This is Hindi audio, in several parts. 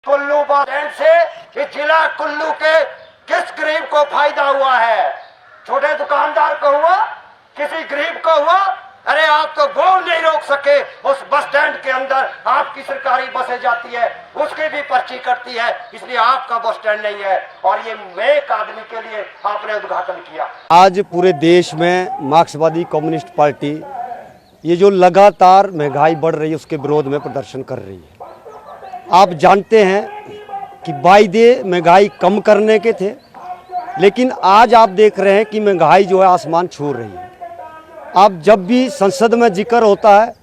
कुल्लू बस स्टैंड से इस जिला कुल्लू के किस गरीब को फायदा हुआ है? छोटे दुकानदार को हुआ? किसी गरीब को हुआ? अरे आप तो वो नहीं रोक सके। उस बस स्टैंड के अंदर आपकी सरकारी बसें जाती है, उसकी भी पर्ची कटती है, इसलिए आपका बस स्टैंड नहीं है। और ये एक आदमी के लिए आपने उद्घाटन किया। आज पूरे देश में मार्क्सवादी कम्युनिस्ट पार्टी ये जो लगातार महंगाई बढ़ रही है उसके विरोध में प्रदर्शन कर रही है। आप जानते हैं कि वायदे महंगाई कम करने के थे, लेकिन आज आप देख रहे हैं कि महंगाई जो है आसमान छू रही है। आप जब भी संसद में जिक्र होता है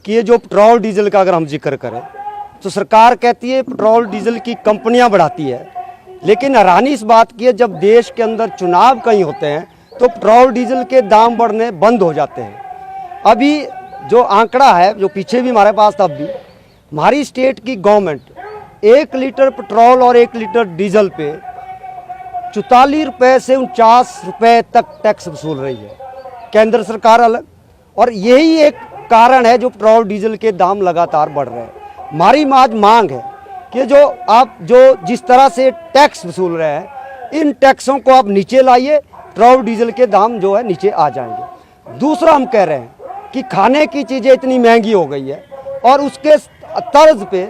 कि ये जो पेट्रोल डीजल का अगर हम जिक्र करें तो सरकार कहती है पेट्रोल डीजल की कंपनियां बढ़ाती है, लेकिन हैरानी इस बात की है जब देश के अंदर चुनाव कहीं होते हैं तो पेट्रोल डीजल के दाम बढ़ने बंद हो जाते हैं। अभी जो आंकड़ा है जो पीछे भी हमारे पास था, अभी हमारी स्टेट की गवर्नमेंट 1 लीटर पेट्रोल और 1 लीटर डीजल पे 44 रुपये से 49 रुपये तक टैक्स वसूल रही है, केंद्र सरकार अलग। और यही एक कारण है जो पेट्रोल डीजल के दाम लगातार बढ़ रहे हैं। हमारी आज मांग है कि जो आप जिस तरह से टैक्स वसूल रहे हैं इन टैक्सों को आप नीचे लाइए, पेट्रोल डीजल के दाम जो है नीचे आ जाएंगे। दूसरा हम कह रहे हैं कि खाने की चीज़ें इतनी महंगी हो गई है और उसके तर्ज पे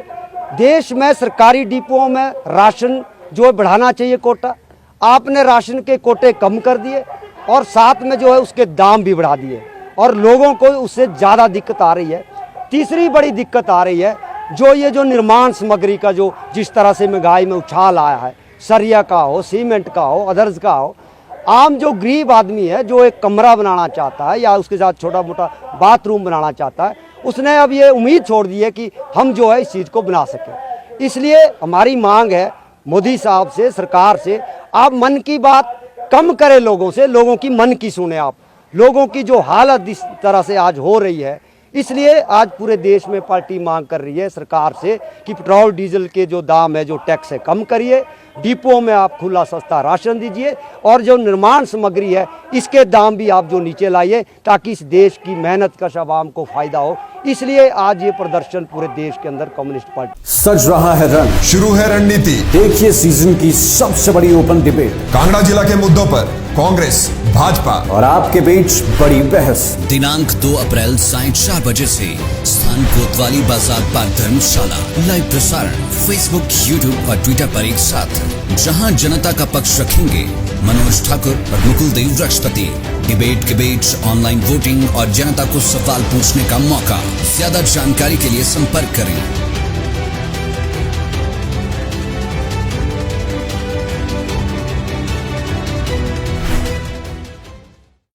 देश में सरकारी डिपोओं में राशन जो है बढ़ाना चाहिए कोटा। आपने राशन के कोटे कम कर दिए और साथ में जो है उसके दाम भी बढ़ा दिए और लोगों को उससे ज़्यादा दिक्कत आ रही है। तीसरी बड़ी दिक्कत आ रही है ये जो निर्माण सामग्री का जो जिस तरह से महंगाई में उछाल आया है, सरिया का हो, सीमेंट का हो, अदर्स का हो, आम जो गरीब आदमी है जो एक कमरा बनाना चाहता है या उसके साथ छोटा मोटा बाथरूम बनाना चाहता है, उसने अब ये उम्मीद छोड़ दी है कि हम जो है इस चीज़ को बना सकें। इसलिए हमारी मांग है मोदी साहब से, सरकार से, आप मन की बात कम करें लोगों से, लोगों की मन की सुने आप। लोगों की जो हालत इस तरह से आज हो रही है, इसलिए आज पूरे देश में पार्टी मांग कर रही है सरकार से कि पेट्रोल डीजल के जो दाम है, जो टैक्स है, कम करिए, डिपो में आप खुला सस्ता राशन दीजिए और जो निर्माण सामग्री है इसके दाम भी आप जो नीचे लाइए ताकि इस देश की मेहनत कश आवाम को फायदा हो। इसलिए आज ये प्रदर्शन पूरे देश के अंदर कम्युनिस्ट पार्टी। सज रहा है रंग, शुरू है रणनीति। देखिए सीजन की सबसे बड़ी ओपन डिबेट। कांगड़ा जिला के मुद्दों पर कांग्रेस, भाजपा और आपके बीच बड़ी बहस। दिनांक 2 अप्रैल सायं 4 बजे से स्थान कोतवाली बाजार पार्क धर्मशाला। लाइव प्रसारण फेसबुक, यूट्यूब और ट्विटर पर एक साथ, जहां जनता का पक्ष रखेंगे मनोज ठाकुर और मुकुल देव रक्षपति। डिबेट, ऑनलाइन वोटिंग और जनता को सवाल पूछने का मौका। ज्यादा जानकारी के लिए संपर्क करें